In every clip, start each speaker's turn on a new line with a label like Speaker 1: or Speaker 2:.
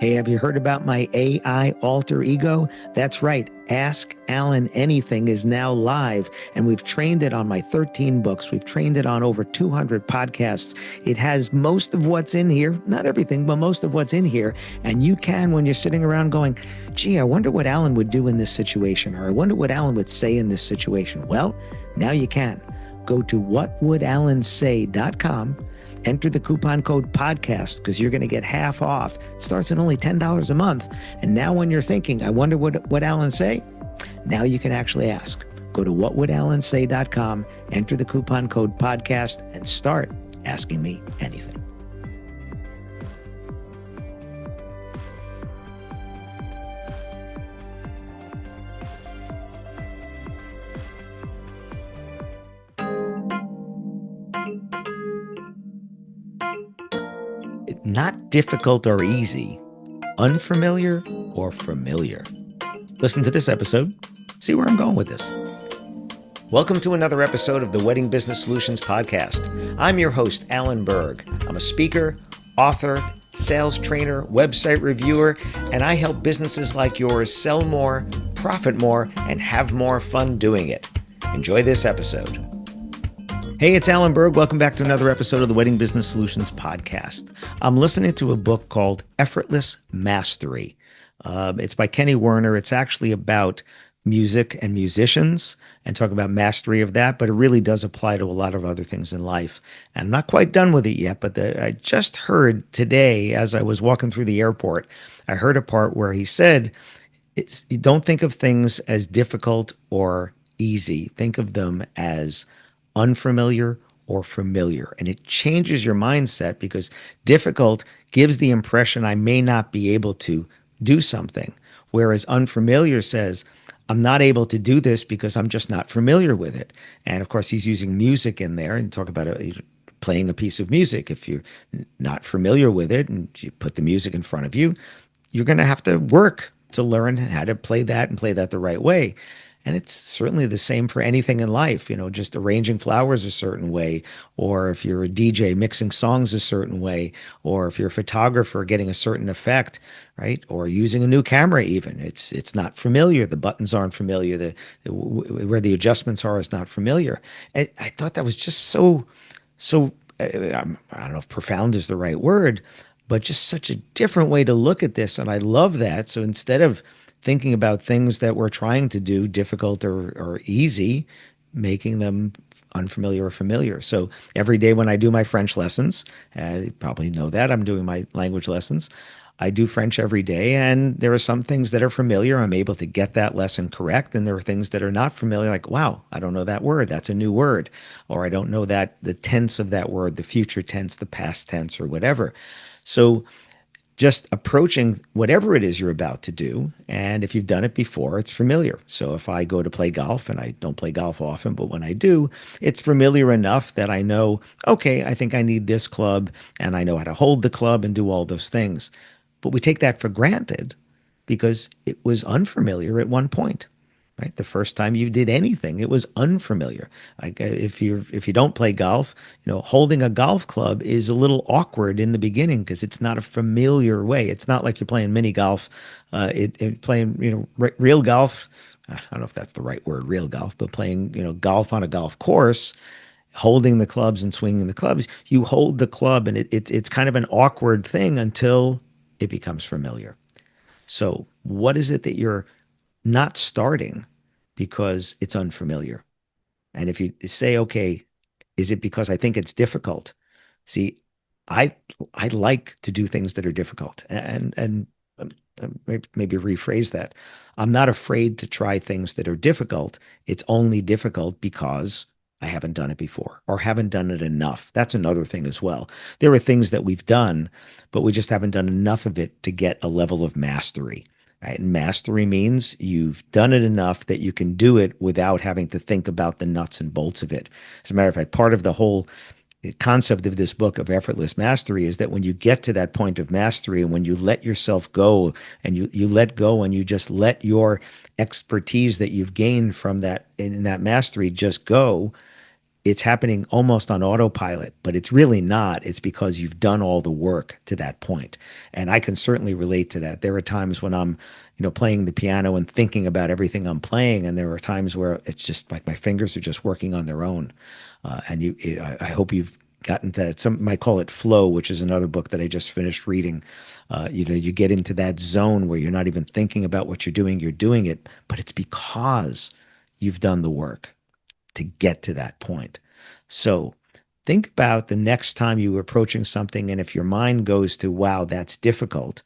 Speaker 1: Hey, have you heard about my AI alter ego? That's right. Ask Alan Anything is now live, and we've trained it on my 13 books. We've trained it on over 200 podcasts. It has most of what's in here, not everything, but most of what's in here. And you can, when you're sitting around going, gee, I wonder what Alan would do in this situation, or I wonder what Alan would say in this situation. Well, now you can. Go to whatwouldallansay.com. Enter the coupon code podcast because you're going to get half off. It starts at only $10 a month. And now when you're thinking, I wonder what Alan say, now you can actually ask. Go to whatwouldallansay.com, enter the coupon code podcast, and start asking me anything. Not difficult or easy, unfamiliar or familiar. Listen to this episode, see where I'm going with this. Welcome to another episode of the Wedding Business Solutions Podcast. I'm your host, Alan Berg. I'm a speaker, author, sales trainer, website reviewer, and I help businesses like yours sell more, profit more, and have more fun doing it. Enjoy this episode. Hey, it's Alan Berg. Welcome back to another episode of the Wedding Business Solutions Podcast. I'm listening to a book called Effortless Mastery. It's by Kenny Werner. It's actually about music and musicians and talk about mastery of that, but it really does apply to a lot of other things in life. And I'm not quite done with it yet, but I just heard today as I was walking through the airport, I heard a part where he said, you don't think of things as difficult or easy. Think of them as unfamiliar or familiar. And it changes your mindset because difficult gives the impression I may not be able to do something. Whereas unfamiliar says, I'm not able to do this because I'm just not familiar with it. And of course, he's using music in there and talk about playing a piece of music. If you're not familiar with it and you put the music in front of you, you're going to have to work to learn how to play that and play that the right way. And it's certainly the same for anything in life, just arranging flowers a certain way, or if you're a DJ mixing songs a certain way, or if you're a photographer getting a certain effect, right? Or using a new camera even. It's not familiar. The buttons aren't familiar. Where the adjustments are is not familiar. I thought that was just so, I don't know if profound is the right word, but just such a different way to look at this. And I love that. So instead of thinking about things that we're trying to do difficult or easy, making them unfamiliar or familiar. So every day when I do my French lessons, you probably know that I'm doing my language lessons. I do French every day, and there are some things that are familiar. I'm able to get that lesson correct. And there are things that are not familiar, like, wow, I don't know that word. That's a new word. Or I don't know that the tense of that word, the future tense, the past tense, or whatever. So just approaching whatever it is you're about to do. And if you've done it before, it's familiar. So if I go to play golf, and I don't play golf often, but when I do, it's familiar enough that I know, okay, I think I need this club, and I know how to hold the club and do all those things. But we take that for granted because it was unfamiliar at one point. Right, the first time you did anything, it was unfamiliar. Like if you don't play golf, holding a golf club is a little awkward in the beginning because it's not a familiar way. It's not like you're playing mini golf. Playing real golf. I don't know if that's the right word, real golf, but playing golf on a golf course, holding the clubs and swinging the clubs. You hold the club, and it's kind of an awkward thing until it becomes familiar. So what is it that you're not starting because it's unfamiliar? And if you say, okay, is it because I think it's difficult? See, I like to do things that are difficult, and maybe rephrase that. I'm not afraid to try things that are difficult. It's only difficult because I haven't done it before or haven't done it enough. That's another thing as well. There are things that we've done, but we just haven't done enough of it to get a level of mastery. Right? And mastery means you've done it enough that you can do it without having to think about the nuts and bolts of it. As a matter of fact, part of the whole concept of this book of effortless mastery is that when you get to that point of mastery, and when you let yourself go, and you let go, and you just let your expertise that you've gained from that in that mastery just go, it's happening almost on autopilot, but it's really not. It's because you've done all the work to that point. And I can certainly relate to that. There are times when I'm, playing the piano and thinking about everything I'm playing, and there are times where it's just like my fingers are just working on their own. I hope you've gotten that. Some might call it flow, which is another book that I just finished reading. You get into that zone where you're not even thinking about what you're doing it, but it's because you've done the work to get to that point. So think about the next time you're approaching something, and if your mind goes to, wow, that's difficult,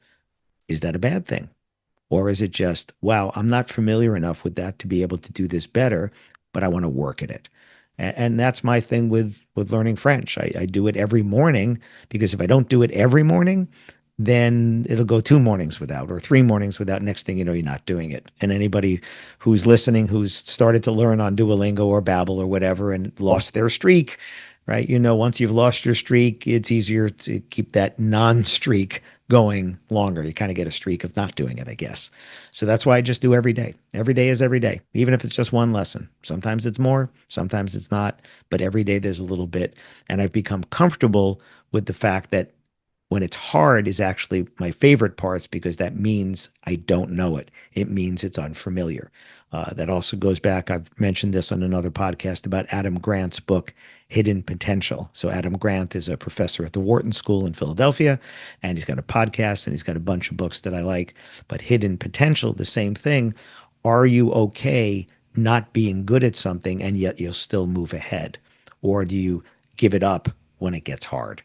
Speaker 1: is that a bad thing? Or is it just, wow, I'm not familiar enough with that to be able to do this better, but I want to work at it. And that's my thing with learning French. I do it every morning, because if I don't do it every morning, then it'll go 2 mornings without, or 3 mornings without. Next thing you know, you're not doing it. And anybody who's listening, who's started to learn on Duolingo or Babbel or whatever and lost their streak, right? Once you've lost your streak, it's easier to keep that non-streak going longer. You kind of get a streak of not doing it, I guess. So that's why I just do every day. Every day is every day, even if it's just one lesson. Sometimes it's more, sometimes it's not, but every day there's a little bit. And I've become comfortable with the fact that when it's hard is actually my favorite parts, because that means I don't know it. It means it's unfamiliar. That also goes back, I've mentioned this on another podcast, about Adam Grant's book, Hidden Potential. So Adam Grant is a professor at the Wharton School in Philadelphia, and he's got a podcast, and he's got a bunch of books that I like. But Hidden Potential, the same thing. Are you okay not being good at something and yet you'll still move ahead? Or do you give it up when it gets hard?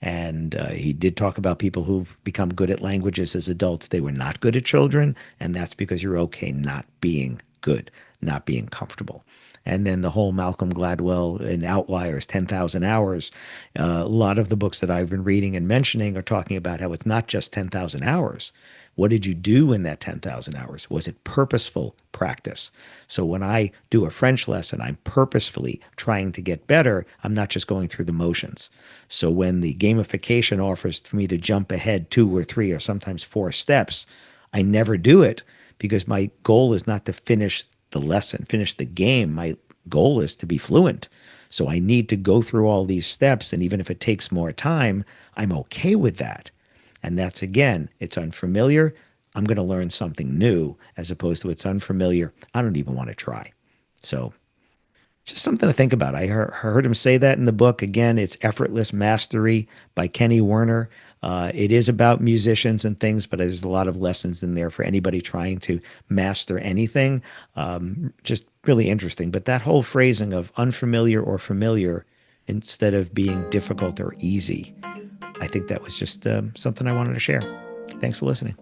Speaker 1: And he did talk about people who've become good at languages as adults. They were not good at children, and that's because you're okay not being good, not being comfortable. And then the whole Malcolm Gladwell and Outliers, 10,000 hours. A lot of the books that I've been reading and mentioning are talking about how it's not just 10,000 hours. What did you do in that 10,000 hours? Was it purposeful practice? So when I do a French lesson, I'm purposefully trying to get better. I'm not just going through the motions. So when the gamification offers for me to jump ahead 2 or 3 or sometimes 4 steps, I never do it, because my goal is not to finish the lesson, finish the game. My goal is to be fluent. So I need to go through all these steps. And even if it takes more time, I'm okay with that. And that's, again, it's unfamiliar. I'm going to learn something new, as opposed to it's unfamiliar. I don't even want to try. So just something to think about. I heard him say that in the book. Again, it's Effortless Mastery by Kenny Werner. It is about musicians and things, but there's a lot of lessons in there for anybody trying to master anything. Just really interesting. But that whole phrasing of unfamiliar or familiar instead of being difficult or easy, I think that was just something I wanted to share. Thanks for listening.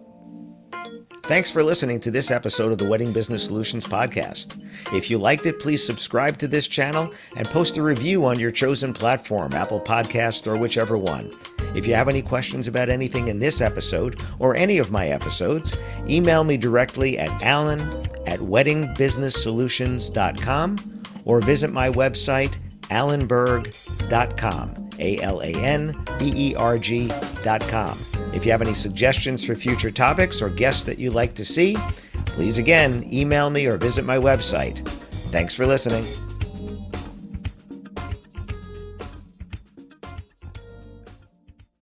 Speaker 1: Thanks for listening to this episode of the Wedding Business Solutions podcast. If you liked it, please subscribe to this channel and post a review on your chosen platform, Apple Podcasts or whichever one. If you have any questions about anything in this episode or any of my episodes, email me directly at alan@weddingbusinesssolutions.com or visit my website, alanberg.com. alanberg.com. If you have any suggestions for future topics or guests that you'd like to see, please again email me or visit my website. Thanks for listening.